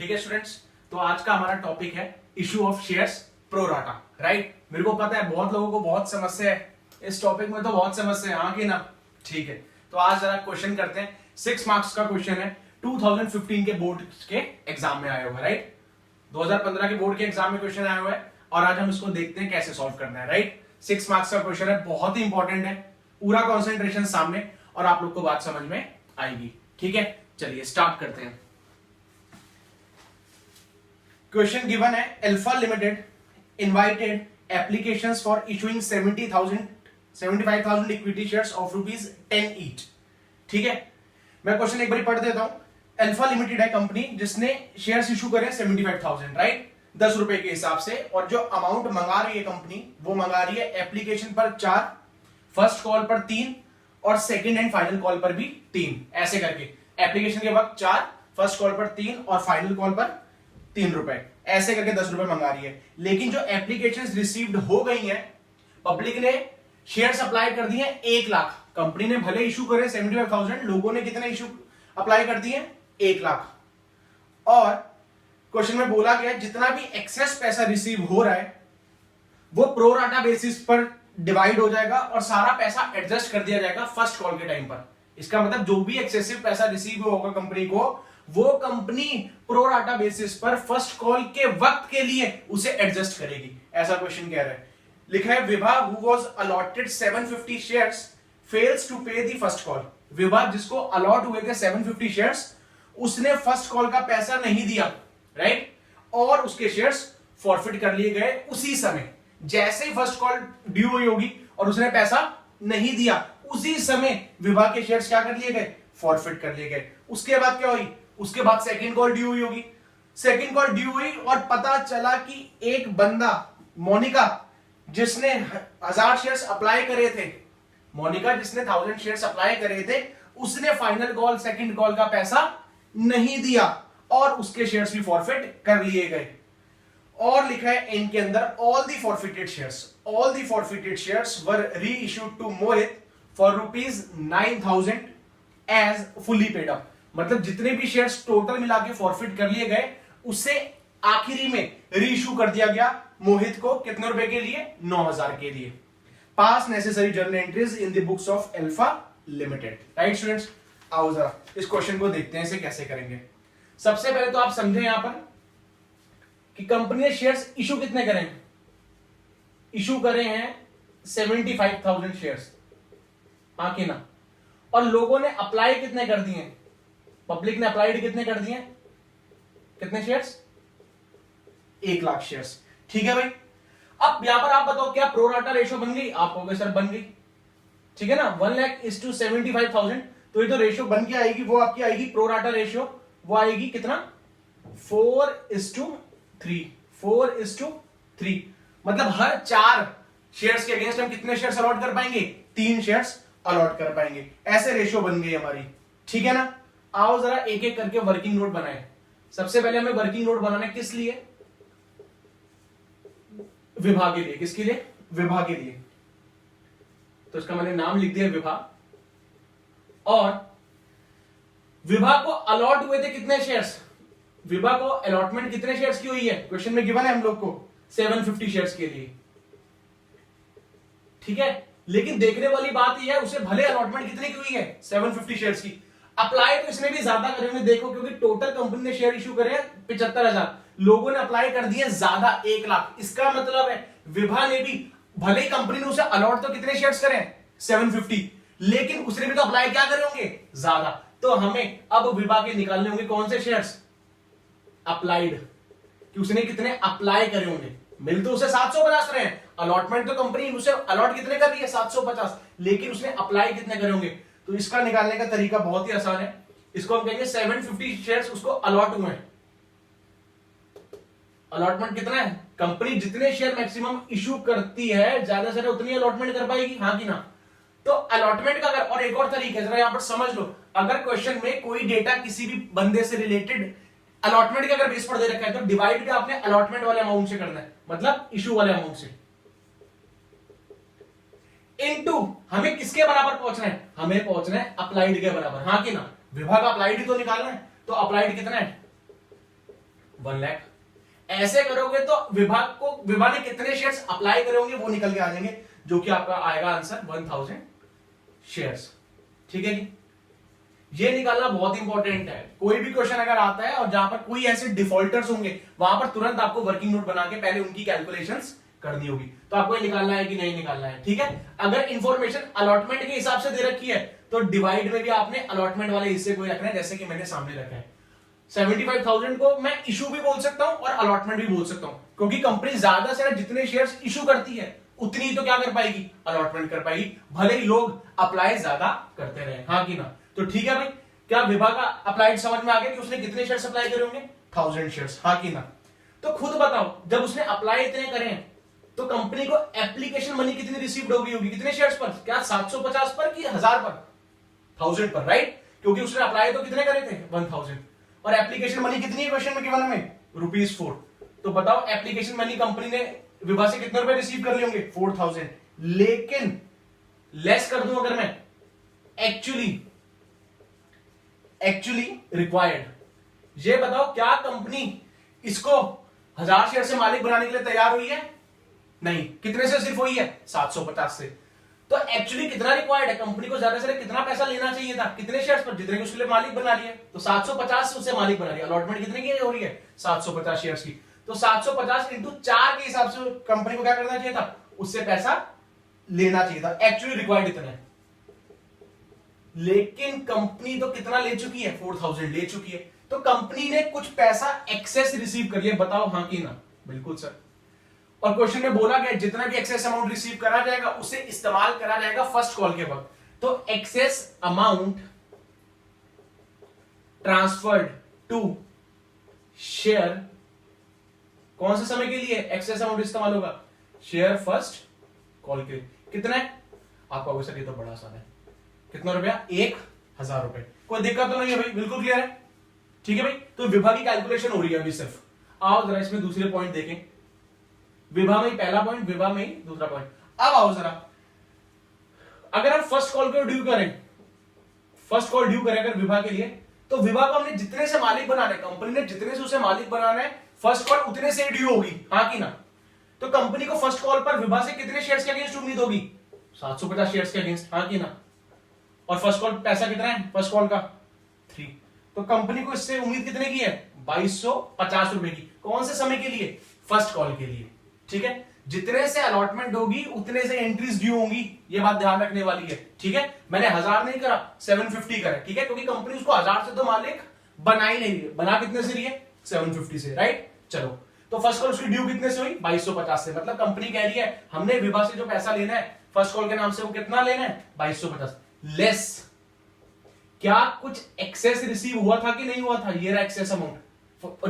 ठीक है स्टूडेंट्स, तो आज का हमारा टॉपिक है issue of shares pro rata. Right, मेरे को पता है बहुत लोगों को बहुत समस्या है इस टॉपिक में, तो बहुत समस्या है, हाँ कि ना। ठीक है, तो आज जरा क्वेश्चन करते हैं। 6 मार्क्स का क्वेश्चन है, 2015 के बोर्ड के एग्जाम में आया हुआ है। राइट, 2015 के बोर्ड के एग्जाम में क्वेश्चन आया हुआ है और आज हम इसको देखते हैं कैसे सॉल्व करना है। राइट, 6 मार्क्स का क्वेश्चन है, बहुत ही इंपॉर्टेंट है, पूरा कॉन्सेंट्रेशन सामने और आप लोग को बात समझ में आएगी। ठीक है, चलिए स्टार्ट करते हैं। क्वेश्चन गिवन है, alpha limited invited applications for issuing 75,000 equity shares of ₹10 each. ठीक है, मैं क्वेश्चन एक बार पढ़ देता हूं। अल्फा लिमिटेड है कंपनी जिसने शेयर्स इशू करे 75,000, राइट, 10 रुपए के हिसाब से, और जो अमाउंट मंगा रही है कंपनी वो मंगा रही है एप्लीकेशन पर 4, फर्स्ट कॉल पर 3 और सेकंड एंड फाइनल कॉल पर भी 3, ऐसे करके एप्लीकेशन के वक्त 4, फर्स्ट कॉल पर 3 और फाइनल कॉल पर 3 रुपए, ऐसे करके 10 रुपए मंगा रही है। लेकिन जो एप्लीकेशंस रिसीव्ड हो गई हैं, पब्लिक ने शेयर्स अप्लाई कर दिए 1 लाख। कंपनी ने भले इशू करे 75,000, लोगों ने कितने इशू अप्लाई कर दिए 1 लाख। और क्वेश्चन में बोला गया जितना भी एक्सेस पैसा रिसीव हो रहा है वो प्रो राटा बेसिस पर डिवाइड हो जाएगा और सारा पैसा एडजस्ट कर दिया जाएगा फर्स्ट कॉल के टाइम पर। इसका मतलब जो भी एक्सेसिव पैसा रिसीव होगा कंपनी को, वो कंपनी प्रो राटा बेसिस पर फर्स्ट कॉल के वक्त के लिए उसे एडजस्ट करेगी, ऐसा क्वेश्चन कह रहा है। लिखा है, Vibha who was allotted 750 shares fails to pay the first call. Vibha जिसको अलॉट हुए थे 750 शेयर्स, उसने फर्स्ट कॉल का पैसा नहीं दिया, राइट, और उसके शेयर्स फॉरफिट कर लिए गए उसी समय। जैसे ही फर्स्ट कॉल ड्यू हुई होगी और उसने पैसा नहीं दिया, उसी समय विभा के शेयर्स क्या कर लिए गए, फॉरफिट कर लिए गए। उसके बाद क्या हुई, उसके बाद सेकंड कॉल ड्यू हुई होगी, सेकंड कॉल ड्यू हुई और पता चला कि एक बंदा मोनिका जिसने 1000 शेयर्स अप्लाई करे थे, मोनिका जिसने 1000 शेयर्स अप्लाई करे थे, उसने फाइनल कॉल सेकंड कॉल का पैसा नहीं दिया और उसके शेयर्स भी फॉरफिट कर लिए गए। और लिखा है इनके अंदर, all the forfeited shares were reissued to Mohit for ₹9,000 as fully paid up. मतलब जितने भी शेयर्स टोटल मिला के फॉरफिट कर लिए गए, उसे आखिरी में रीइश्यू कर दिया गया मोहित को, कितने रुपए के लिए, 9,000 के लिए। पास necessary journal entries in the books of alpha limited. Right students, आओ जरा इस क्वेश्चन को देखते हैं, इसे कैसे करेंगे। सबसे पहले तो आप समझे यहां पर कि कंपनी ने शेयर्स इशू कितने करे हैं, इशू करे हैं 75,000 शेयर्स, हाँ कि ना। और लोगों ने अप्लाई कितने कर दिए, पब्लिक ने अप्लाइड कितने कर दिए, कितने शेयर्स, 1 लाख शेयर्स। ठीक है भाई, अब यहां पर आप बताओ क्या प्रो राटा रेशियो बन गई, आप कहोगे सर बन गई, ठीक है ना। 1 लाख इज टू 75,000, तो ये तो रेशियो बन के आएगी, वो आपकी आएगी प्रो राटा रेशियो, वो आएगी कितना, 4:3। मतलब हर 4 शेयर्स के अगेंस्ट हम कितने शेयर्स अलॉट कर पाएंगे, 3 शेयर्स अलॉट कर पाएंगे। ऐसे रेशियो बन गई हमारी, ठीक है ना। आओ जरा एक एक करके वर्किंग नोट बनाए। सबसे पहले हमें वर्किंग नोट बनाना है, किस लिए, विभा के लिए। किसके लिए, विभा के लिए। तो इसका मैंने नाम लिख दिया विभा। और विभा को अलॉट हुए थे कितने शेयर्स, विभा को अलॉटमेंट कितने शेयर्स की हुई है, क्वेश्चन में गिवन है हम लोग को 750 शेयर्स के लिए, ठीक है। लेकिन देखने वाली बात यह है, उसे भले अलॉटमेंट कितने की हुई है, 750 शेयर्स की। अप्लाई तो इसने भी ज्यादा करे होंगे, देखो, क्योंकि टोटल कंपनी ने शेयर इशू करे 75,000, लोगों ने अप्लाई कर दिए ज्यादा 1 लाख। इसका मतलब है विभा ने भी, भले ही कंपनी ने उसे अलॉट तो कितने शेयर्स करे 750, लेकिन उसने भी तो अप्लाई क्या करे होंगे, ज्यादा। तो हमें अब विभा के निकालने होंगे कौन से शेयर्स, अप्लाइड, कि उसने कितने अप्लाई करे होंगे। मिल तो उसे 750 रहे हैं, अलॉटमेंट तो कंपनी उसे अलॉट कितने कर रही है 750, लेकिन उसने अप्लाई कितने करे होंगे। तो इसका निकालने का तरीका बहुत ही आसान है, इसको हम कहेंगे 750 शेयर्स उसको अलॉट हुए हैं। अलॉटमेंट कितना है, कंपनी जितने शेयर मैक्सिमम इशू करती है, ज्यादा से ज्यादा उतनी अलॉटमेंट कर पाएगी, हाँ कि ना। तो अलॉटमेंट का अगर, और एक और तरीका है, जरा यहां पर समझ लो, अगर क्वेश्चन में कोई डेटा किसी भी बंदे से रिलेटेड अलॉटमेंट के अगर बेस पर दे रखा है, तो डिवाइड का आपने अलॉटमेंट वाले अमाउंट से करना है, मतलब इशू वाले अमाउंट से। इनटू हमें किसके बराबर पहुंचना है, हमें पहुंचना है अप्लाइड के बराबर, हाँ कि ना। विभा का अप्लाइड ही तो निकालना है, तो अप्लाइड कितना है 1 लाख। ऐसे करोगे तो विभाग ने कितने शेयर्स अप्लाई करे होंगे वो निकल के आ जाएंगे, जो कि आपका आएगा आंसर 1000 शेयर्स। ठीक है जी, ये निकालना बहुत इंपॉर्टेंट है। कोई भी क्वेश्चन अगर आता है और जहां पर कोई ऐसे डिफॉल्टर्स होंगे, वहां पर तुरंत आपको वर्किंग नोट बना के पहले उनकी कैलकुलेशंस करनी होगी। तो आपको ये निकालना है कि नहीं निकालना है। ठीक है, अगर इंफॉर्मेशन अलॉटमेंट के हिसाब से दे रखी है तो डिवाइड में भी आपने अलॉटमेंट वाले हिस्से को रखना है, जैसे कि मैंने सामने रखा है। 75,000 को मैं इशू भी बोल सकता हूं और अलॉटमेंट भी बोल सकता हूं, क्योंकि कंपनी ज्यादा से जितने शेयर्स इशू करती है उतनी ही तो क्या कर पाएगी, अलॉटमेंट कर पाएगी, भले ही लोग अप्लाई ज्यादा करते रहे। हाँ कि ना? तो ठीक है भाई, क्या विभाग का अप्लाइड समझ में आ गया कि उसने कितने शेयर्स अप्लाई करे होंगे? 1000 शेयर्स। हाँ कि ना? तो खुद बताओ, जब उसने अप्लाई इतने करे हैं तो कंपनी को एप्लीकेशन मनी कितनी रिसीव्ड होगी कितने शेयर्स पर? क्या 750 पर कि 1000 पर? 1000 पर, राइट? क्योंकि उसने अप्लाई तो कितने करे थे? 1000। और एप्लीकेशन मनी कितनी है क्वेश्चन में गिवन हमें? ₹4। तो बताओ एप्लीकेशन मनी कंपनी ने विभाग से कितने रुपए रिसीव कर लिए होंगे? 4000। लेकिन लेस कर दूं अगर मैं, एक्चुअली रिक्वायर्ड, ये बताओ क्या कंपनी इसको 1000 शेयर से मालिक बनाने के लिए तैयार हुई है? नहीं। कितने से सिर्फ हुई है? 750 से। तो एक्चुअली कितना रिक्वायर्ड है? कंपनी को ज्यादा से कितना पैसा लेना चाहिए था? कितने शेयर्स पर? जितने के उसके लिए मालिक बना लिया। तो 750 से उसे मालिक बना लिया। अलॉटमेंट कितने की हो रही है? 750 शेयर्स की। तो 750 इंटू 4 के हिसाब से कंपनी को क्या करना चाहिए था? उससे पैसा लेना चाहिए था। एक्चुअली रिक्वायर्ड इतना है, लेकिन कंपनी तो कितना ले चुकी है? 4000 ले चुकी है। तो कंपनी ने कुछ पैसा एक्सेस रिसीव कर लिया। बताओ हाँ कि ना? बिल्कुल सर। और क्वेश्चन में बोला गया जितना भी एक्सेस अमाउंट रिसीव करा जाएगा उसे इस्तेमाल करा जाएगा फर्स्ट कॉल के वक्त। तो excess amount transferred to share, कौन से समय के लिए एक्सेस अमाउंट इस्तेमाल होगा? शेयर फर्स्ट कॉल के। कितना है? आपका सर ये तो बड़ा आसान है। कितना रुपया? 1000 रुपए। कोई दिक्कत तो नहीं है भाई? बिल्कुल क्लियर है। ठीक है भाई, तो विभा की कैलकुलेशन हो रही है अभी सिर्फ। आओ जरा इसमें दूसरे पॉइंट देखें। विभा में पहला पॉइंट, विभा में दूसरा पॉइंट। अब आओ जरा, अगर हम फर्स्ट कॉल को ड्यू करें, फर्स्ट कॉल ड्यू करें अगर विभा के लिए, तो विभा को हमने जितने से मालिक बनाना है, कंपनी ने जितने से उसे मालिक बनाना है, फर्स्ट कॉल उतने से ड्यू होगी। हाँ कि ना? तो कंपनी को फर्स्ट कॉल पर विभा से कितने शेयर्स के अगेंस्ट उम्मीद होगी? 750 शेयर्स के अगेंस्ट। हाँ कि ना? और फर्स्ट कॉल पैसा कितना है फर्स्ट कॉल का? 3। तो कंपनी को इससे उम्मीद कितने की है? 2250 रुपए की। कौन से समय के लिए? फर्स्ट कॉल के लिए। ठीक है, जितने से अलॉटमेंट होगी उतने से एंट्रीज ड्यू होंगी, ये बात ध्यान रखने वाली है। ठीक है, मैंने 1000 नहीं करा, 750 करा। ठीक है, क्योंकि कंपनी उसको 1000 से तो मालिक बना ही नहीं रही है। बना कितने से रही है? 750 से, राइट? चलो, तो फर्स्ट कॉल उसकी ड्यू कितने से हुई? 2250 से। मतलब कंपनी कह रही है हमने विभा से जो पैसा लेना है फर्स्ट कॉल के नाम से, वो कितना लेना है? 2250 लेस। क्या कुछ एक्सेस रिसीव हुआ था कि नहीं हुआ था? ये रहा एक्सेस अमाउंट,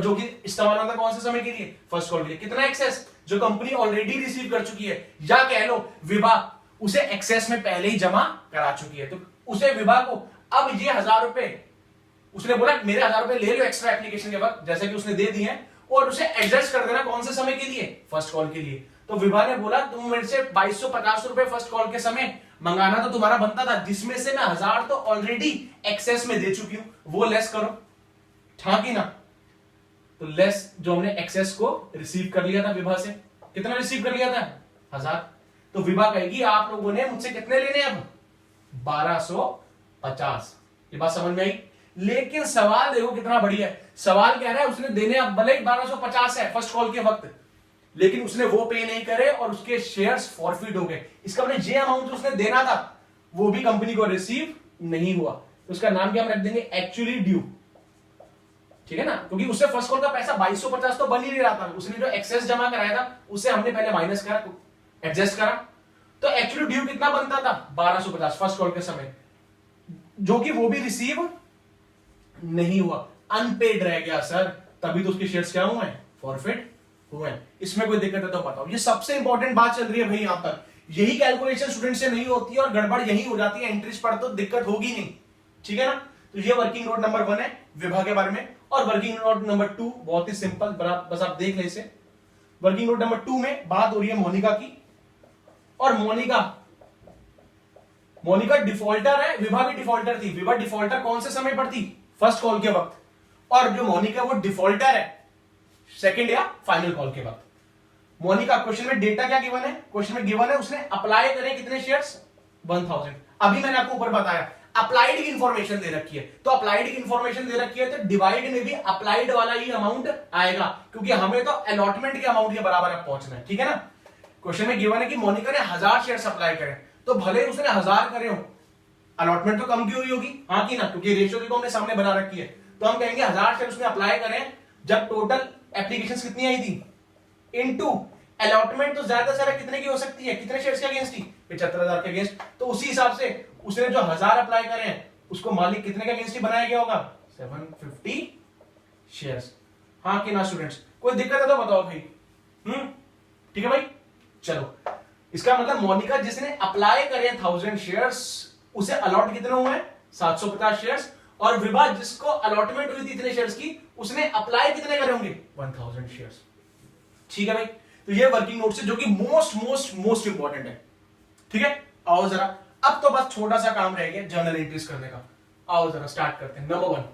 जो कि इस्तेमाल होता कौन से समय के लिए? फर्स्ट कॉल के लिए। कितना एक्सेस? जो कंपनी ऑलरेडी रिसीव कर चुकी है, या कह लो विभा उसे एक्सेस में पहले ही जमा करा चुकी है। तो उसे विभा को अब ये 1000 रुपए, उसने बोला मेरे 1000 रुपए ले लो एक्स्ट्रा एप्लीकेशन के वक्त, जैसे कि उसने दे दिए हैं, और उसे एडजस्ट कर देना कौन से समय के लिए? फर्स्ट कॉल के लिए। तो विभा ने बोला तुम मेरे से 2250 रुपए फर्स्ट कॉल के समय मंगाना तो तुम्हारा बनता था, जिसमें से मैं 1000 तो ऑलरेडी एक्सेस में दे चुकी हूं, वो लेस करो। हाँ कि ना? तो लेस जो हमने एक्सेस को रिसीव कर लिया था विभा से, कितना रिसीव कर लिया था? 1000। तो विभा कहेगी आप लोगों ने मुझसे कितने लेने? अब 1250। ये बात समझ में आई? लेकिन सवाल देखो कितना बढ़िया है। सवाल कह रहा है उसने देने अब भले ही 1250 है फर्स्ट कॉल के वक्त, लेकिन उसने वो पे नहीं करे और उसके शेयर्स फॉरफिट हो गए। इसका मतलब जे अमाउंट जो उसने देना था वो भी कंपनी को रिसीव नहीं हुआ। तो उसका नाम क्या हम रख देंगे? Actually due. ठीक है ना? क्योंकि उससे फर्स्ट कॉल का पैसा 2250 तो बन ही नहीं रहा था, उसने जो एक्सेस जमा कराया था उसे हमने पहले माइनस करा, एडजस्ट करा। तो एक्चुअली ड्यू कितना बनता था? 1250 फर्स्ट कॉल के समय, जो कि वो भी रिसीव नहीं हुआ, अनपेड रह गया सर। तभी तो उसके शेयर्स क्या हुए? फॉरफिट हुए। इसमें कोई दिक्कत है तो बताओ। ये सबसे इंपॉर्टेंट बात चल रही है भाई यहां तक। यही कैलकुलेशन स्टूडेंट से नहीं होती है और गड़बड़ यही हो जाती है, एंट्रीज पर तो दिक्कत होगी नहीं। ठीक है ना? तो ये वर्किंग नोट नंबर 1 है विभा के बारे में। और वर्किंग नोट नंबर 2 बहुत ही सिंपल, बस आप देख लें इसे। वर्किंग नोट नंबर 2 में बात हो रही है मोनिका की, और मोनिका डिफॉल्टर है, विभा भी डिफॉल्टर थी। विभा डिफॉल्टर कौन से समय पर थी? फर्स्ट कॉल के वक्त। और जो मोनिका वो डिफॉल्टर है सेकंड या फाइनल कॉल के वक्त। मोनिका, क्वेश्चन में डेटा क्या गिवन है? क्वेश्चन में गिवन है उसने अप्लाई करे कितने शेयर्स? 1000। अभी मैंने आपको ऊपर बताया अप्लाइड की इंफॉर्मेशन दे रखी है, तो अप्लाइड की इंफॉर्मेशन दे रखी है तो डिवाइड में भी अप्लाइड वाला ही अमाउंट आएगा, क्योंकि हमें तो अलॉटमेंट के अमाउंट के बराबर अब पहुंचना है। ठीक है ना? क्वेश्चन में गिवन है कि मोनिका ने 1000 शेयर्स अप्लाई करे, तो भले उसने 1000 करे हो, अलॉटमेंट तो कम की हुई होगी, हाँ की ना, क्योंकि रेशियो देखो हमने सामने बना रखी है। तो हम कहेंगे 1000 शेयर उसने अप्लाई करें, जब टोटल एप्लीकेशंस कितनी आई थी इनटू अलॉटमेंट, तो ज्यादा से ज्यादा कितने की हो सकती है? कितने शेयर्स के अगेंस्ट थी? 75000 के अगेंस्ट। तो उसी हिसाब से उसने जो 1000 अप्लाई करे हैं उसको मालिक कितने के अगेंस्ट ही बनाया गया होगा? 750 शेयर्स। हाँ कि ना स्टूडेंट्स? कोई दिक्कत है तो बताओ भाई। ठीक है भाई, चलो। इसका मतलब मोनिका जिसने अप्लाई करे 1000 शेयर्स, उसे अलॉट कितने हुए हैं? 750 शेयर्स। और विभा जिसको अलॉटमेंट हुई थी इतने शेयर्स की, उसने अप्लाई कितने करे होंगे? 1000 शेयर्स। ठीक है भाई, तो ये वर्किंग नोट से जो कि मोस्ट मोस्ट मोस्ट इंपॉर्टेंट है। ठीक है, आओ जरा, अब तो बस छोटा सा काम रह गया जर्नल एंट्रीज करने का। आओ जरा स्टार्ट करते हैं। नंबर 1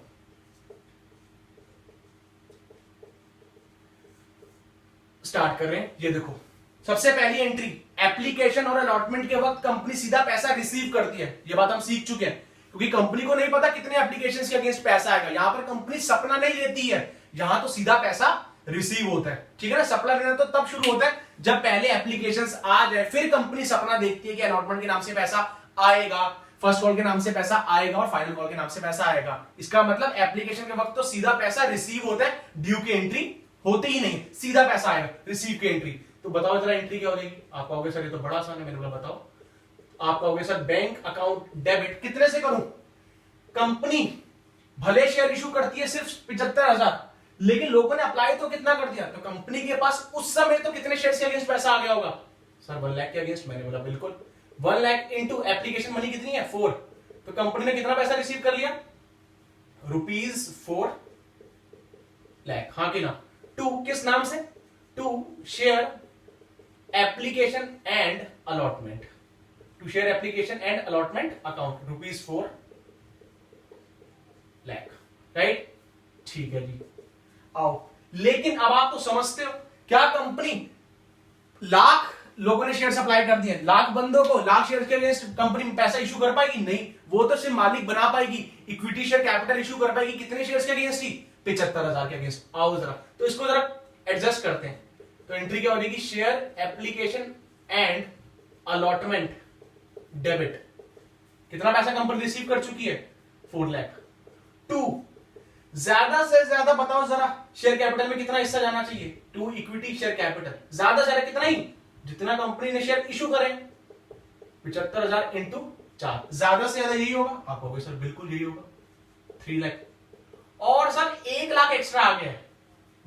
स्टार्ट कर रहे हैं। ये देखो, सबसे पहली एंट्री, एप्लीकेशन और अलॉटमेंट के वक्त कंपनी सीधा पैसा रिसीव करती है। ये बात हम सीख चुके हैं, क्योंकि कंपनी को नहीं पता कितने एप्लीकेशंस के अगेंस्ट पैसा आएगा। यहां पर कंपनी सपना नहीं लेती है, यहां तो सीधा पैसा रिसीव होता है। ठीक है ना? सपना लेना तो तब शुरू होता है जब पहले एप्लीकेशंस आ जाए, फिर कंपनी सपना देखती है कि अलॉटमेंट के नाम से पैसा आएगा, फर्स्ट कॉल के नाम से पैसा आएगा और फाइनल कॉल के नाम से पैसा आएगा। इसका मतलब एप्लीकेशन के वक्त तो सीधा पैसा रिसीव होता है, ड्यू की एंट्री होती ही नहीं, सीधा पैसा आएगा, रिसीव की एंट्री। तो बताओ जरा एंट्री क्या हो जाएगी? आप कहोगे सर ये तो बड़ा आसान है, मैंने बोला बताओ। आप कहोगे सर बैंक अकाउंट डेबिट कितने से करूं? कंपनी भले शेयर इशू करती है सिर्फ 75000, लेकिन लोगों ने अप्लाई तो कितना कर दिया? तो कंपनी के पास उस समय तो कितने शेयर्स के अगेंस्ट पैसा आ गया होगा? सर 1 लाख के अगेंस्ट। मैंने बोला बिल्कुल, 1 लाख इंटू एप्लीकेशन मनी कितनी है? 4। तो कंपनी ने कितना पैसा रिसीव कर लिया? ₹4 लाख। हाँ कि ना? टू किस नाम से? To share application and allotment, to share application and allotment account, ₹4 lakh. Right? ठीक है जी, आओ। लेकिन अब आप तो समझते हो, क्या कंपनी लाख लोगों ने शेयर अप्लाई कर दिए, लाख बंदों को लाख शेयर के अगेंस्ट कंपनी पैसा इशू कर पाएगी? नहीं, वो तो सिर्फ मालिक बना पाएगी, इक्विटी शेयर कैपिटल इशू कर पाएगी। कितने शेयर्स के अगेंस्ट ही? 75000 के अगेंस्ट। आओ जरा, तो इसको जरा एडजस्ट करते हैं। तो एंट्री क्या हो जाएगी? Share application and allotment debit. कितना पैसा कंपनी रिसीव कर चुकी है? 4 लाख। 2 ज्यादा से ज्यादा बताओ जरा, शेयर कैपिटल में कितना हिस्सा जाना चाहिए? 2 इक्विटी शेयर कैपिटल, ज्यादा से ज्यादा कितना ही? जितना कंपनी ने शेयर इशू करे, 75000 इंटू 4, ज्यादा से ज्यादा यही होगा। आप कहोगे सर बिल्कुल यही होगा, 3 लाख। और सर 1 लाख एक्स्ट्रा आ गया है,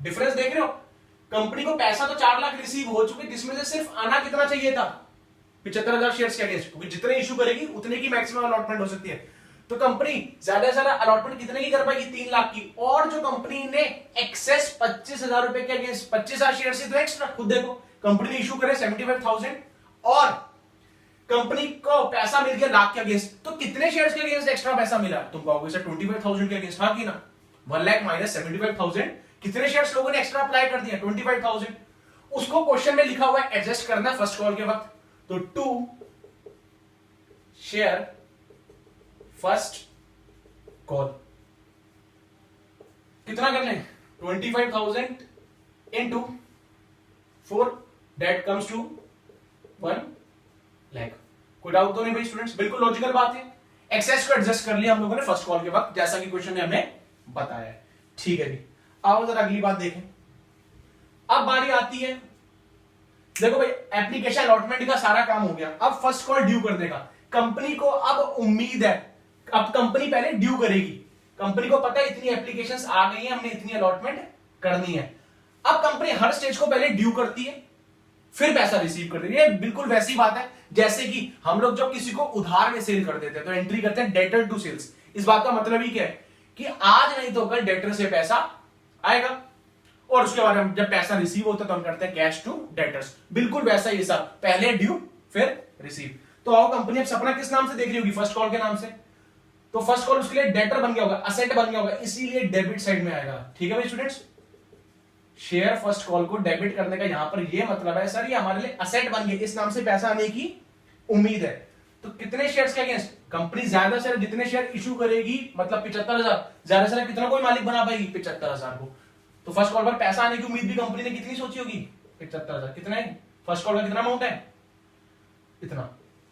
डिफरेंस देख रहे हो? कंपनी को पैसा तो 4 लाख रिसीव हो चुके, जिसमें से सिर्फ आना कितना चाहिए था? 75000 शेयर्स के अगेंस्ट, क्योंकि जितने इशू करेगी उतने की मैक्सिमम अलॉटमेंट हो सकती है। तो कंपनी ज्यादा से ज्यादा अलॉटमेंट कितने की कर पाएगी? 3 लाख की। और जो कंपनी ने एक्सेस 25000 रुपए के अगेंस्ट 25000 शेयर से तो एक्स्ट्रा, खुद देखो, कंपनी ने इशू करे 75000 और कंपनी को पैसा मिल गया लाख के अगेंस्ट, तो कितने शेयर्स के अगेंस्ट एक्स्ट्रा पैसा मिला? तुम कहोगे सर 25000 के अगेंस्ट। हाँ की ना? 1 लाख माइनस 75000, कितने शेयर्स लोगों ने एक्स्ट्रा अप्लाई कर दिया? 25000। उसको क्वेश्चन में लिखा हुआ है, एडजस्ट करना फर्स्ट कॉल के वक्त। तो 2 शेयर फर्स्ट कॉल कितना कर लें? 25,000 into 4, that comes to 1 lakh. कोई डाउट तो नहीं भाई स्टूडेंट्स? बिल्कुल लॉजिकल बात है। एक्सेस को एडजस्ट कर लिया हम लोगों ने फर्स्ट कॉल के वक्त, जैसा कि क्वेश्चन ने हमें बताया है। ठीक है जी, आओ जरा अगली बात देखें। अब बारी आती है, देखो भाई एप्लीकेशन अलॉटमेंट का सारा काम हो गया, अब फर्स्ट कॉल ड्यू करने का। कंपनी को अब उम्मीद है, अब कंपनी पहले ड्यू करेगी। कंपनी को पता है इतनी एप्लीकेशंस आ गई हैं, हमने इतनी अलॉटमेंट करनी है। अब कंपनी हर स्टेज को पहले ड्यू करती है, फिर पैसा रिसीव करती है। बिल्कुल वैसी बात है जैसे कि हम लोग जब किसी को उधार में सेल कर देते हैं तो एंट्री करते हैं डेटर टू सेल्स। इस बात का मतलब ही क्या है कि आज नहीं तो कल डेटर से पैसा आएगा, और उसके बाद जब पैसा रिसीव होता है तो हम करते हैं कैश टू डेटर्स। बिल्कुल वैसा ही हिसाब, पहले ड्यू फिर रिसीव। तो आओ, कंपनी अब सपना किस नाम से देख रही होगी? फर्स्ट कॉल के नाम से। तो फर्स्ट कॉल उसके लिए डेटर बन गया होगा, असेट बन गया होगा, इसीलिए डेबिट साइड में आएगा। ठीक है भाई स्टूडेंट्स? शेयर फर्स्ट कॉल को डेबिट करने का यहां पर ये मतलब है सर ये हमारे लिए असेट बन गया, इस नाम से पैसा आने की उम्मीद है। तो कितने शेयर्स के अगेंस्ट कंपनी ज्यादा शेयर जितने शेयर इशू करेगी मतलब 75,000, ज्यादा शेयर कितना कोई मालिक बना पाएगी 75,000 को। तो फर्स्ट कॉल पर पैसा आने की उम्मीद भी कंपनी ने कितनी सोची होगी 75,000। कितना है फर्स्ट कॉल का कितना अमाउंट है इतना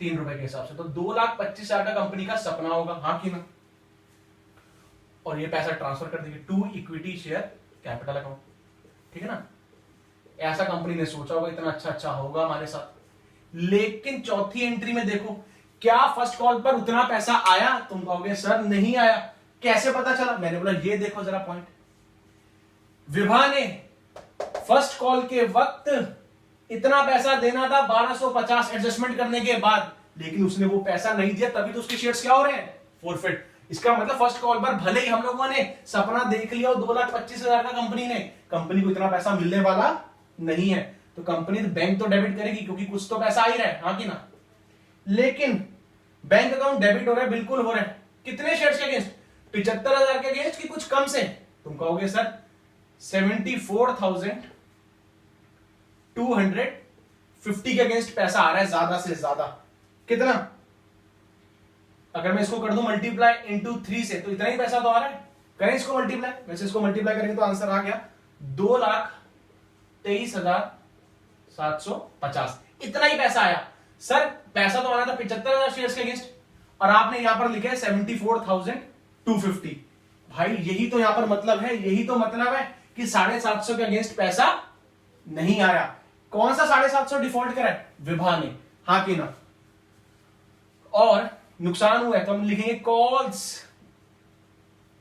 3 रुपए के हिसाब से, तो 2,25,000 का कंपनी का सपना होगा, हाँ कि ना। और ये पैसा ट्रांसफर कर देंगे to equity share capital account, ठीक है ना। ऐसा कंपनी ने सोचा होगा इतना अच्छा होगा हमारे साथ। लेकिन चौथी एंट्री में देखो क्या फर्स्ट कॉल पर उतना पैसा आया, तुम कहोगे सर नहीं आया, कैसे पता चला। मैंने बोला ये देखो जरा पॉइंट, विभा ने फर्स्ट कॉल के वक्त इतना पैसा देना था 1250 एडजस्टमेंट करने के बाद, लेकिन उसने वो पैसा नहीं दिया, तभी तो उसके शेयर्स क्या हो रहे हैं फॉरफिट। इसका मतलब फर्स्ट कॉल पर भले ही हम लोगों ने सपना देख लिया 2,25,000 का कंपनी को इतना पैसा मिलने वाला नहीं है, तो कंपनी बैंक तो डेबिट करेगी क्योंकि कुछ तो पैसा आ ही रहा है, हाँ कि ना। लेकिन बैंक अकाउंट डेबिट हो रहा है, बिल्कुल हो रहा है। कितने शेयर्स के अगेंस्ट 75,000 के अगेंस्ट की कुछ कम से, तुम कहोगे सर 74,250 के अगेंस्ट पैसा आ रहा है ज्यादा से ज्यादा। कितना अगर मैं इसको कर दूं मल्टीप्लाई इंटू 3 से तो इतना ही पैसा तो आ रहा है। करें इसको मल्टीप्लाई, वैसे इसको मल्टीप्लाई करेंगे तो आंसर आ गया 2,23,750, इतना ही पैसा आया। सर पैसा तो आना था 75,000 शेयर्स के अगेंस्ट और आपने यहां पर लिखा है 74,250। भाई यही तो यहां पर मतलब है, यही तो मतलब है कि 750 के अगेंस्ट पैसा नहीं आया। कौन सा 750 डिफॉल्ट करा है विभा ने, हाँ कि ना। और नुकसान हुआ है तो हम लिखेंगे कॉल्स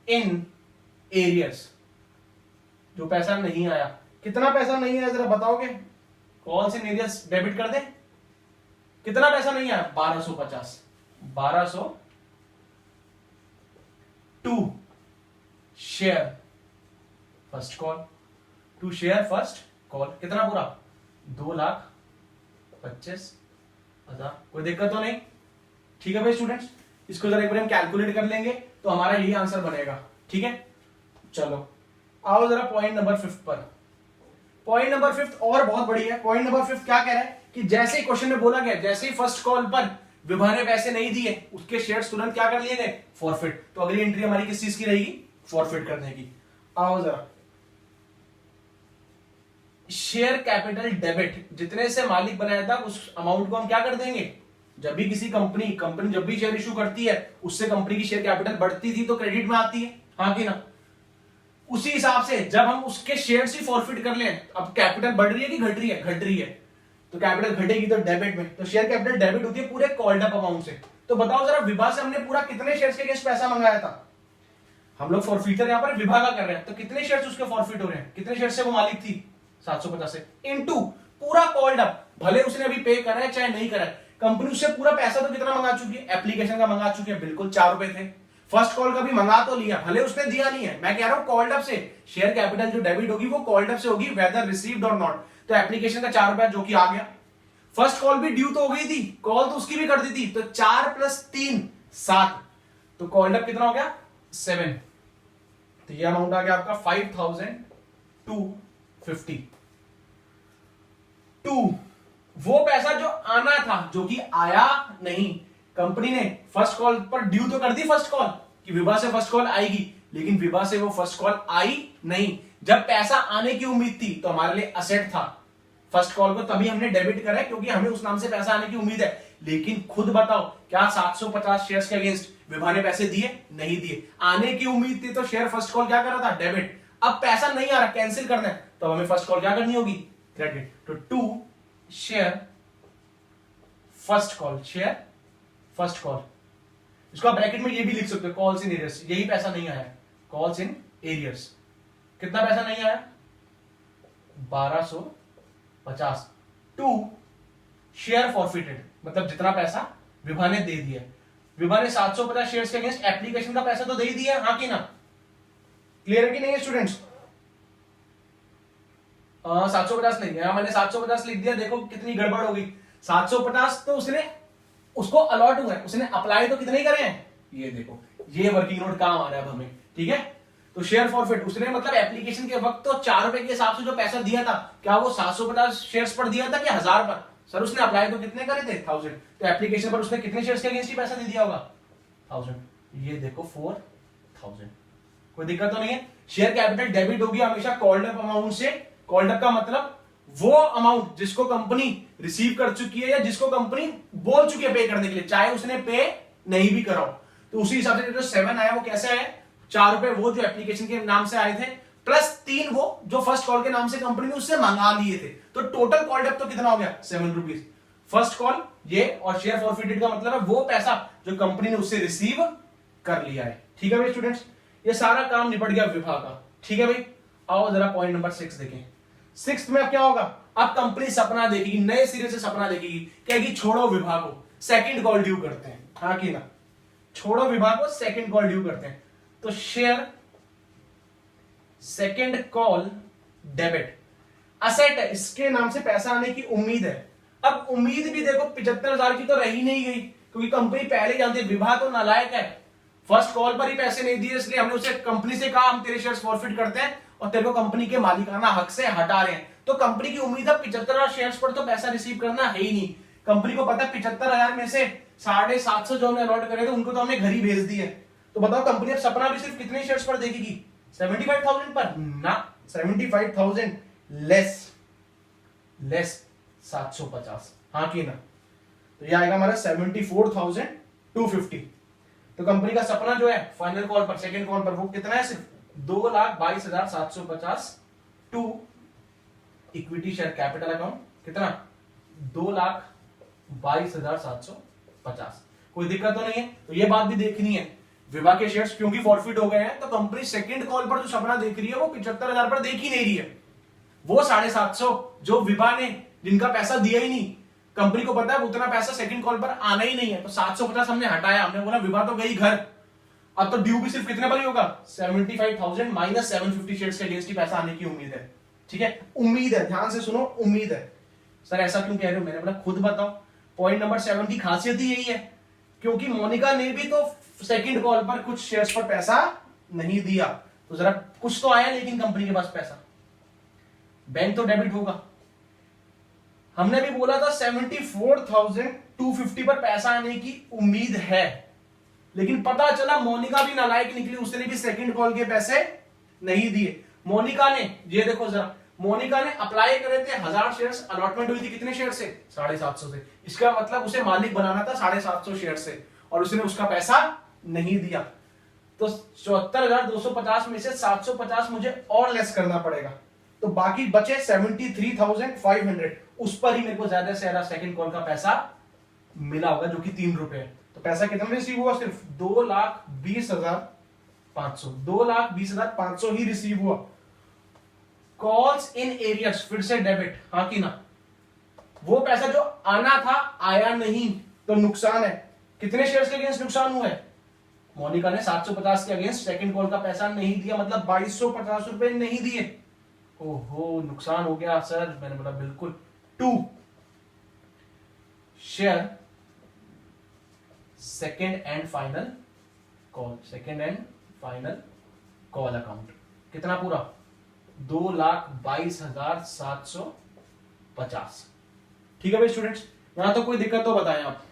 इन एरियर्स, जो पैसा नहीं आया। कितना पैसा नहीं आया जरा बताओगे, कॉल्स इन एरियर्स डेबिट कर दे। कितना पैसा नहीं आया 1250, 1200 to share first call, to share first call कितना पूरा 2,25,000। कोई दिक्कत तो नहीं, ठीक है भाई स्टूडेंट्स। इसको जरा एक बार हम कैलकुलेट कर लेंगे तो हमारा यही आंसर बनेगा, ठीक है। चलो आओ जरा पॉइंट नंबर 5 पर। पॉइंट नंबर 5 और बहुत बड़ी है। पॉइंट नंबर 5 क्या कह रहा है कि जैसे ही क्वेश्चन में बोला गया, जैसे ही फर्स्ट कॉल पर विभा ने पैसे नहीं दिए, उसके शेयर्स तुरंत क्या कर लिए गए फॉरफिट। तो अगली एंट्री हमारी किस चीज की रहेगी फॉरफिट करने की। आओ जरा शेयर कैपिटल डेबिट, जितने से मालिक बनाया था उस अमाउंट को हम क्या कर देंगे। जब भी किसी कंपनी जब भी शेयर इशू करती है उससे कंपनी की शेयर कैपिटल बढ़ती थी तो क्रेडिट में आती है, हाँ कि ना। उसी हिसाब से जब हम उसके शेयर्स ही फॉरफिट कर लें, अब कैपिटल बढ़ रही है कि घट रही है, घट रही है, तो कैपिटल घटेगी तो डेबिट में, तो शेयर कैपिटल डेबिट होती है पूरे कॉल्ड अप अमाउंट से। तो बताओ जरा विभा से हमने पूरा कितने शेयर्स के अगेंस्ट पैसा मंगाया था। हम लोग फॉरफिटर यहां पर विभा का कर रहे हैं, तो कितने शेयर्स उसके फॉरफिट हो रहे हैं, कितने शेयर्स से वो मालिक थी 750 से, इनटू पूरा कॉल्ड अप। भले उसने अभी पे करा है चाहे नहीं करा है, कंपनी उससे पूरा पैसा तो कितना मंगा चुकी है, एप्लीकेशन का मंगा चुकी है, बिल्कुल 4 रुपए थे। फर्स्ट कॉल का भी मंगा तो लिया, भले उसने दिया नहीं है, मैं कह रहा हूं कॉल्ड अप से शेयर कैपिटल जो डेबिट होगी वो कॉल्ड अप से होगी, वेदर रिसीव्ड और नॉट। तो एप्लीकेशन का 4 रुपया जो कि आ गया। फर्स्ट कॉल भी ड्यू तो हो गई थी, कॉल तो उसकी भी कर दी थी, तो 4 + 3 7, तो कॉल्ड अप कितना हो गया 7। तो ये अमाउंट आ गया आपका 5,250 टू वो पैसा जो आना था जो कि आया नहीं। कंपनी ने फर्स्ट कॉल पर ड्यू तो कर दी फर्स्ट कॉल कि विभा से फर्स्ट कॉल आएगी, लेकिन विभा से वो फर्स्ट कॉल आई नहीं। जब पैसा आने की उम्मीद थी तो हमारे लिए असेट था फर्स्ट कॉल को, तभी हमने डेबिट करा क्योंकि हमें उस नाम से पैसा आने की उम्मीद है। लेकिन खुद बताओ क्या 750 शेयर्स के अगेंस्ट विभा ने पैसे दिए, नहीं दिए। आने की उम्मीद थी तो शेयर फर्स्ट कॉल क्या कर रहा था डेबिट। अब पैसा नहीं आ रहा, कैंसिल करना है, तो हमें फर्स्ट कॉल क्या करनी होगी क्रेडिट। तो to share first call, share first call, इसको आप ब्रैकेट में ये भी लिख सकते हो कॉल्स इन एरियर्स। यही पैसा नहीं आया कॉल्स इन एरियर्स। कितना पैसा नहीं आया 1250 टू शेयर फॉरफिटेड, मतलब जितना पैसा विभा ने दे दिया। विभा ने 750 शेयर्स के अगेंस्ट एप्लीकेशन का पैसा तो दे ही दिया, हाँ कि ना। क्लियर है कि नहीं है स्टूडेंट्स। 750 नहीं है, मैंने 750 लिख दिया, देखो कितनी गड़बड़ हो गई। 750 तो उसने उसको अलॉट हुआ है, उसने अप्लाई तो कितने ही करे हैं, ये देखो ये वर्किंग नोट काम आ रहा है अब हमें, ठीक है। तो शेयर फॉरफिट उसने मतलब एप्लीकेशन के वक्त तो 4 रुपए के हिसाब से जो पैसा दिया था, क्या वो 750 शेयर्स पर दिया था कि 1000 पर? सर उसने अप्लाई तो कितने करे थे? 1000। तो एप्लीकेशन पर उसने कितने शेयर्स के अगेंस्ट ही पैसा दे दिया होगा? 1000। ये देखो 4000। कोई दिक्कत तो नहीं है। शेयर कैपिटल डेबिट होगी हमेशा कॉल्ड अप अमाउंट से। कॉल्ड अप का मतलब वो अमाउंट जिसको कंपनी रिसीव कर चुकी है या जिसको कंपनी बोल चुकी है पे करने के लिए, चाहे उसने पे नहीं भी करा हो। तो उसी हिसाब से जो 7 आया वो कैसे आया? 4 रुपए वो जो एप्लीकेशन के नाम से आए थे, प्लस 3 वो जो फर्स्ट कॉल के नाम से कंपनी ने उससे मंगा लिए थे। तो टोटल कॉल्ड अप तो कितना हो गया? 7 रुपीज। फर्स्ट कॉल ये, और शेयर फॉरफिटेड का मतलब है वो पैसा जो कंपनी ने उससे रिसीव कर लिया है। ठीक है भाई स्टूडेंट्स, ये सारा काम निपट गया विभा का। ठीक है भाई, आओ जरा पॉइंट नंबर 6 देखें। 6 में अब क्या होगा? अब कंपनी सपना देखेगी, नए सिरे से सपना देखेगी, कहेगी छोड़ो विभा को, सेकंड कॉल ड्यू करते हैं। हाँ कि ना? छोड़ो विभा को, सेकंड कॉल ड्यू करते हैं। तो share second call debit asset है, इसके नाम से पैसा आने की उम्मीद है। अब उम्मीद भी देखो 75,000 की तो रही नहीं गई, क्योंकि कंपनी पहले जानती है विभा तो नालायक है, फर्स्ट कॉल पर ही पैसे नहीं दिए, इसलिए हमने उसे कंपनी से कहा हम तेरे शेयर्स फॉरफिट करते हैं और तेरे को कंपनी के मालिकाना हक से हटा रहे हैं। तो कंपनी की उम्मीद है 75,000 शेयर्स पर तो पैसा रिसीव करना है ही नहीं। कंपनी को पता है 75,000 में से 750 जो हमने अलॉट करे थे उनको तो हमने घर ही भेज दिए। तो बताओ कंपनी अब सपना भी सिर्फ कितने शेयर्स पर देखेगी? 75,000 पर ना, 75,000 लेस 750। हाँ कि ना? तो ये आएगा हमारा 74,250। तो कंपनी का सपना जो है फाइनल कॉल पर, सेकंड कॉल पर, वो कितना है? सिर्फ 2,22,750 to equity share capital account कितना? 2,22,750। कोई दिक्कत तो नहीं है। तो ये बात भी देखनी है, विभा के शेयर्स क्योंकि फॉरफिट हो गए हैं तो कंपनी सेकंड कॉल पर जो सपना देख रही है वो 75,000 पर देख ही नहीं रही है। वो 750 जो विभा ने, जिनका पैसा दिया ही नहीं, कंपनी को पता है उतना पैसा सेकंड कॉल पर आना ही नहीं है, तो 750 हमने हटाया। हमने बोला विभा तो गई घर, अब तो ड्यू भी सिर्फ कितने पर ही होगा? 75,000 माइनस 750 शेयर्स के अगेंस्ट ही पैसा आने की उम्मीद है। ठीक है, उम्मीद है, ध्यान से सुनो, उम्मीद है। सर ऐसा क्यों कह रहे हो? मैंने बोला खुद बताओ। पॉइंट नंबर 7 की खासियत ही यही है, क्योंकि मोनिका ने भी तो सेकंड कॉल पर कुछ शेयर्स पर पैसा नहीं दिया, तो जरा कुछ तो आया, लेकिन कंपनी के पास पैसा, बैंक तो डेबिट होगा। हमने भी बोला था 74,250 पर पैसा आने की उम्मीद है, लेकिन पता चला मोनिका भी नालायक निकली, उसने भी सेकंड कॉल के पैसे नहीं दिए। मोनिका ने, ये देखो जरा, मोनिका ने अप्लाई करे थे 1000 शेयर्स, अलॉटमेंट हुई थी कितने शेयर से? 750 से। इसका मतलब उसे मालिक बनाना था 750 शेयर से, और उसने उसका पैसा नहीं दिया। तो 74,250 में से 750 मुझे और लेस करना पड़ेगा, तो बाकी बचे 73,500। उस पर ही मेरे को ज्यादा से ज्यादा सेकंड कॉल का पैसा मिला होगा, जो कि 3 रुपए है। तो पैसा कितना रिसीव हुआ? सिर्फ 2,20,500। 2,20,500 ही रिसीव हुआ। कॉल्स इन एरियर्स फिर से डेबिट, हाँ कि ना? वो पैसा जो आना था आया नहीं, तो नुकसान है। कितने शेयर्स के अगेंस्ट नुकसान हुआ है? मोनिका ने 750 के अगेंस्ट सेकंड कॉल का पैसा नहीं दिया, मतलब 2250 रुपए नहीं दिए। ओहो, नुकसान हो गया सर। मैंने बोला बिल्कुल। 2 share second and final call, second and final call account कितना पूरा? 2,22,750। ठीक है भाई स्टूडेंट्स, यहां तो कोई दिक्कत तो बताएं आप।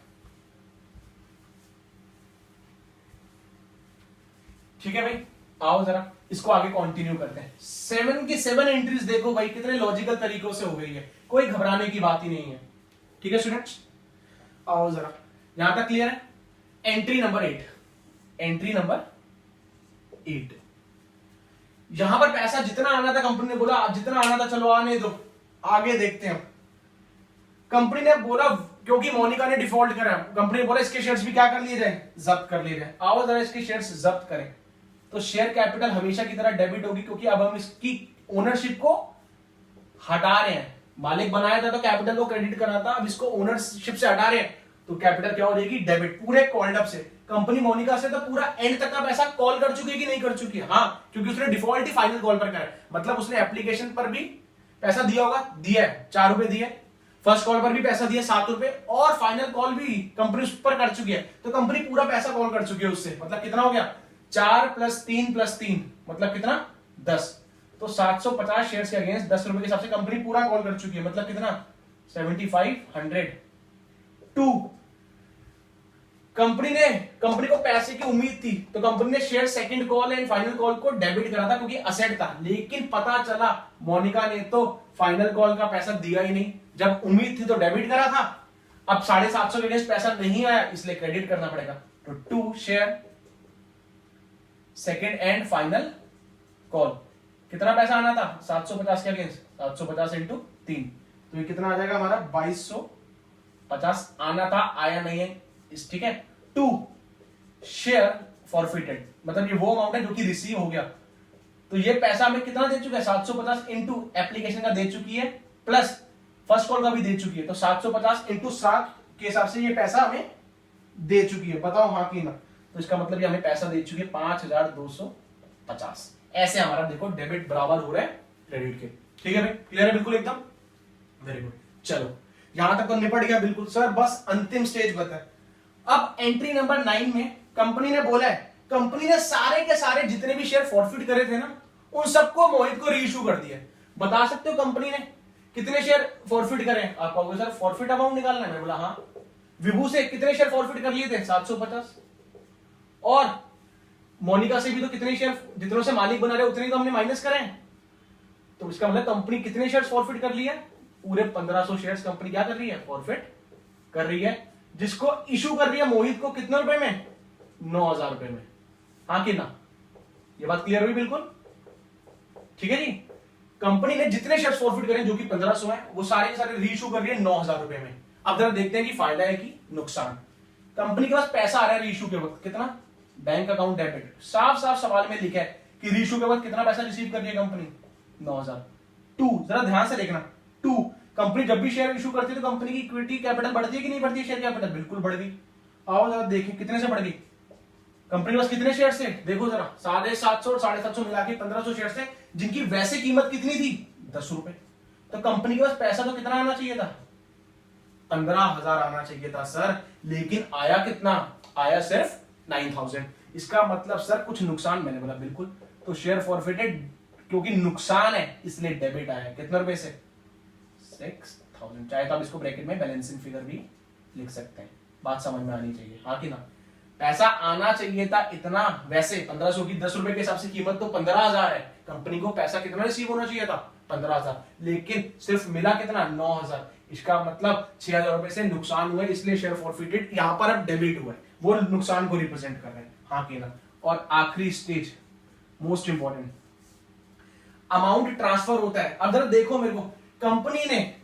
ठीक है भाई, आओ जरा इसको आगे कंटिन्यू करते हैं। 7 की 7 एंट्रीज देखो भाई, कितने लॉजिकल तरीकों से हो गई है, कोई घबराने की बात ही नहीं है। ठीक है स्टूडेंट्स, आओ जरा, यहां तक क्लियर है? एंट्री नंबर 8, एंट्री नंबर 8, यहां पर पैसा जितना आना था, कंपनी ने बोला जितना आना था चलो आने दो, आगे देखते हैं। कंपनी ने बोला, क्योंकि मोनिका ने डिफॉल्ट करा, कंपनी ने बोला इसके शेयर्स भी क्या कर लिए जाए? जब्त कर लिए जाए। आओ जरा इसके शेयर्स जब्त करें। तो शेयर कैपिटल हमेशा की तरह डेबिट होगी, क्योंकि अब हम इसकी ओनरशिप को हटा रहे हैं। मालिक बनाया था तो कैपिटल को क्रेडिट करा था, अब इसको ओनरशिप से हटा रहे हैं, तो कैपिटल क्या हो जाएगी? डेबिट, पूरे कॉल्ड अप से। कंपनी मोनिका से तो पूरा एंड तक का पैसा कॉल कर चुकी है कि नहीं कर चुकी है? हाँ, क्योंकि उसने डिफॉल्ट ही फाइनल कॉल पर करा है, मतलब उसने एप्लीकेशन पर भी पैसा दिया होगा, दिया है 4 रुपए दिए, फर्स्ट कॉल पर भी पैसा दिया 7 रुपए, और फाइनल कॉल भी कंपनी उस पर कर चुकी है, तो कंपनी पूरा पैसा कॉल कर चुकी है उससे। मतलब कितना हो गया? 4 + 3 + 3 मतलब कितना 10। तो 750 शेयर्स के अगेंस्ट 10 रुपए के हिसाब से कंपनी पूरा कॉल कर चुकी है, मतलब कितना 7500। टू, कंपनी को पैसे की उम्मीद थी तो कंपनी ने share second call and final call को डेबिट करा था क्योंकि असेट था, लेकिन पता चला मोनिका ने तो फाइनल कॉल का पैसा दिया ही नहीं, जब उम्मीद थी तो डेबिट करा था, अब 750 के अगेंस्ट पैसा नहीं आया इसलिए क्रेडिट करना पड़ेगा। तो 2 share second and final call, कितना पैसा आना था 750 के अगेंस्ट, 750 इंटू 3, तो ये कितना आ जाएगा हमारा 2250 आना था, आया नहीं है, ठीक है। 2 शेयर फॉरफिटेड, मतलब ये वो अमाउंट है जो कि रिसीव हो गया, तो ये पैसा हमें कितना दे चुका है 750 इंटू एप्लीकेशन का दे चुकी है प्लस फर्स्ट कॉल का भी दे चुकी है, तो 750 इंटू 7 के हिसाब से ये पैसा हमें दे चुकी है, बताओ हाँ कि ना। तो इसका मतलब ये हमें पैसा दे चुकी है 5250। ऐसे हमारा देखो डेबिट बराबर हो रहा है क्रेडिट के, ठीक है भाई, क्लियर है बिल्कुल एकदम, वेरी गुड। चलो यहां तक तो निपट गया बिल्कुल सर, बस अंतिम स्टेज बता है। अब एंट्री नंबर 9 में कंपनी ने बोला है, कंपनी ने सारे के सारे जितने भी शेयर फॉरफिट करे थे ना उन सबको मोहित को रीइश्यू कर दिया। बता सकते हो कंपनी ने कितने शेयर फॉरफिट करे? आप कहोगे सर फॉरफिट अमाउंट निकालना है, मैं बोला हाँ। विभू से कितने शेयर फॉरफिट कर लिए थे 750, और मोनिका से भी तो कितने शेयर, जितनों से मालिक बना रहे उतने तो हमने माइनस करे, तो इसका मतलब कंपनी कितने शेयर फॉरफिट कर लिए? पूरे 1500 शेयर्स कंपनी क्या कर रही है फॉरफिट कर रही है, जिसको इशू कर रही है मोहित को कितने रुपए में 9000 रुपए में, हाँ कि ना? ये बात क्लियर हुई बिल्कुल, ठीक है जी। कंपनी ने जितने शेयर्स फॉरफिट करे जो कि 1500 है वो सारे के सारे रीइशू कर रही है 9000 रुपए में। अब जरा देखते हैं कि फायदा है कि नुकसान। कंपनी के पास पैसा आ रहा है रीइशू के वक्त, कितना? बैंक अकाउंट डेबिट, साफ साफ सवाल में लिखा है कि रीइशू के वक्त कितना पैसा रिसीव कर रही है कंपनी 9000। 2 जरा ध्यान से देखना, 2 कंपनी जब भी शेयर इशू करती है तो कंपनी की इक्विटी कैपिटल बढ़ती है कि नहीं बढ़ती है? शेयर कैपिटल बिल्कुल बढ़ गई। आओ जरा देखें कितने से बढ़ गई कंपनी के पास, कितने शेयर से देखो जरा, 750 और 750 मिला के 1500 शेयर से, जिनकी वैसे कीमत कितनी थी 10 रुपए। तो कंपनी के पास पैसा तो कितना आना चाहिए था 15000 आना चाहिए था सर, लेकिन आया कितना? आया सिर्फ 9000। इसका मतलब सर कुछ नुकसान, मैंने बोला बिल्कुल। तो शेयर फॉरफिटेड क्योंकि नुकसान है इसलिए डेबिट आया, कितने रुपए से 6000। चाहे तो आप इसको ब्रैकेट में बैलेंसिंग फिगर भी लिख सकते हैं, बात समझ में आनी चाहिए, हाँ कि ना? पैसा आना चाहिए था इतना, वैसे 1500 की 10 रुपए के हिसाब से कीमत तो 15000 है, कंपनी को पैसा कितना रिसीव होना चाहिए था 15000, लेकिन सिर्फ मिला कितना 9000। इसका मतलब 6000 रुपए से नुकसान हुआ, इसलिए शेयर फॉरफिटेड यहां पर अब डेबिट हुआ है, वो नुकसान को रिप्रेजेंट कर रहे हैं, हाँ कि ना? और आखिरी stage most important, amount transfer होता है। अब जरा देखो मेरे को, कंपनी ने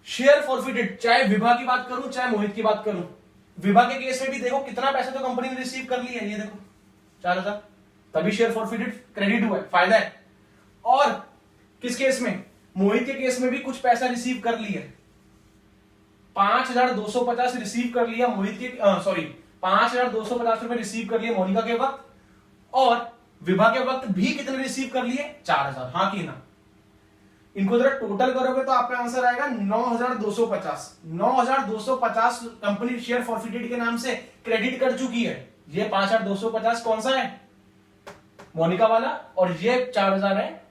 शेयर फॉरफिटेड, चाहे विभा की बात करूं चाहे मोहित की बात करूं, विभा के केस में भी देखो कितना पैसा तो कंपनी ने रिसीव कर लिया है, ये देखो 4000, तभी शेयर फॉरफिटेड क्रेडिट हुआ है, फायदा है। और किस केस में? मोहित के केस में भी कुछ पैसा रिसीव कर लिया, 5250 रिसीव कर लिया मोहित के, सॉरी 5250 रुपए रिसीव कर लिए मोनिका के वक्त, और विभा के वक्त भी कितने रिसीव कर लिए 4000, हाँ कि ना? इनको जरा टोटल करोगे तो आपका आंसर आएगा 9250। 9250 कंपनी शेयर फॉरफिटेड के नाम से क्रेडिट कर चुकी है। ये 5250 कौन सा है? मोनिका वाला, और ये 4000 है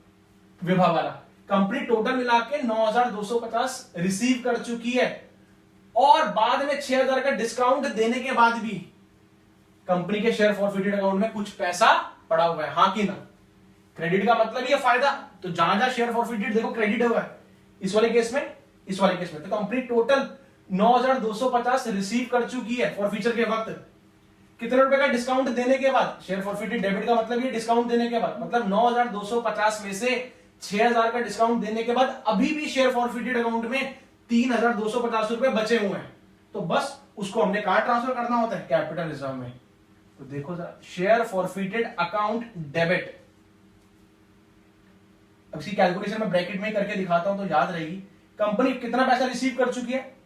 विभा वाला। कंपनी टोटल मिला के 9250 रिसीव कर चुकी है, और बाद में 6000 का डिस्काउंट देने के बाद भी कंपनी के शेयर फॉरफिटेड अकाउंट में कुछ पैसा पड़ा हुआ है, हाँ कि ना? क्रेडिट का मतलब ये फायदा, तो जहां जहां शेयर फॉरफिटेड देखो क्रेडिट हुआ है, इस वाले केस में, इस वाले केस में, तो कंपनी टोटल 9250 रिसीव कर चुकी है फॉरफिचर के वक्त। कितने रुपए का डिस्काउंट देने के बाद? शेयर फॉरफिटेड डेबिट का मतलब ये डिस्काउंट देने के बाद, मतलब 9250 में से 6000 का डिस्काउंट देने के बाद अभी भी शेयर फॉरफिटेड अकाउंट में 3250 रुपए बचे हुए हैं, तो बस उसको हमने कहां ट्रांसफर करना होता है? कैपिटल रिजर्व में। तो देखो जरा, शेयर फॉरफिटेड अकाउंट डेबिट, अब इसकी कैलकुलेशन में ब्रैकेट में करके दिखाता हूं तो याद रहेगी। कंपनी कितना पैसा रिसीव कर चुकी है?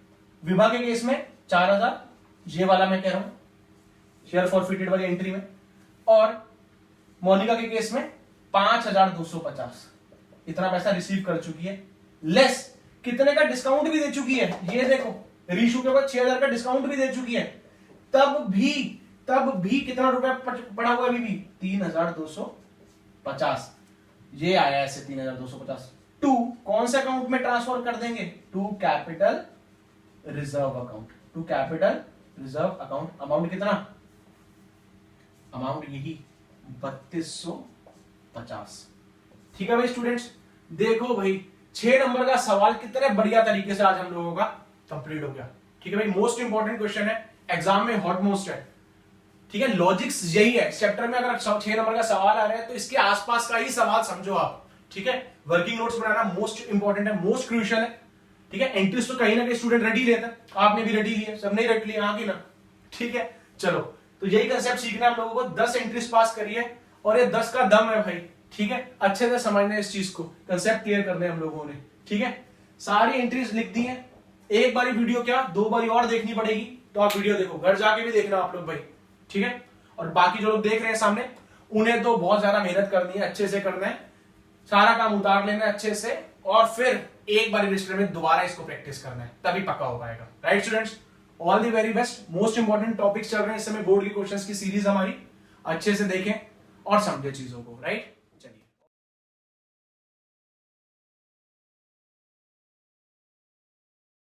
विभा के केस में 4000, ये वाला मैं कह रहा हूं शेयर फॉरफिटेड वाली एंट्री में, और मोनिका के केस में 5250, इतना पैसा रिसीव कर चुकी है, लेस कितने का डिस्काउंट भी दे चुकी है, ये देखो रीशू के बाद 6000 का डिस्काउंट भी दे चुकी है, तब भी कितना रुपया पड़ा हुआ है? अभी भी 50, ये आया ऐसे 3250। टू कौन से अकाउंट में ट्रांसफर कर देंगे? To capital reserve account, to capital reserve account. Amount कितना? अमाउंट यही 3250। ठीक है भाई स्टूडेंट्स, देखो भाई 6 नंबर का सवाल कितने बढ़िया तरीके से आज हम लोगों का कंप्लीट हो गया। ठीक है भाई, मोस्ट इंपॉर्टेंट क्वेश्चन है, एग्जाम में हॉट मोस्ट है। ठीक है, लॉजिक्स यही है, चैप्टर में अगर 6 नंबर का सवाल आ रहा है तो इसके आसपास का ही सवाल समझो आप। ठीक है, वर्किंग नोट्स बनाना मोस्ट इंपॉर्टेंट है, मोस्ट क्रूशियल है। ठीक है, एंट्रीज तो कहीं ना कहीं स्टूडेंट रेडी लेता है, आपने भी रेडी लिया, सबने रेडी लिया, हाँ की ना? ठीक है, चलो तो यही कंसेप्ट सीखना है हम लोगों को। 10 एंट्रीज पास करिए और ये 10 का दम है भाई। ठीक है, अच्छे से समझना है इस चीज को, कंसेप्ट क्लियर करने हम लोगों ने। ठीक है, सारी एंट्रीज लिख दी है। एक बारी वीडियो क्या 2 बारी और देखनी पड़ेगी, तो आप वीडियो देखो, घर जाके भी देखना आप लोग भाई। ठीक है, और बाकी जो लोग देख रहे हैं सामने, उन्हें तो बहुत ज्यादा मेहनत करनी है, अच्छे से करना है, सारा काम उतार लेना है अच्छे से, और फिर एक बार रजिस्टर में दोबारा इसको प्रैक्टिस करना है, तभी पक्का हो पाएगा। Right students, all the very best. Most important topics चल रहे हैं इस समय, बोर्ड के क्वेश्चंस की सीरीज हमारी, अच्छे से देखें और समझे चीजों को। राइट।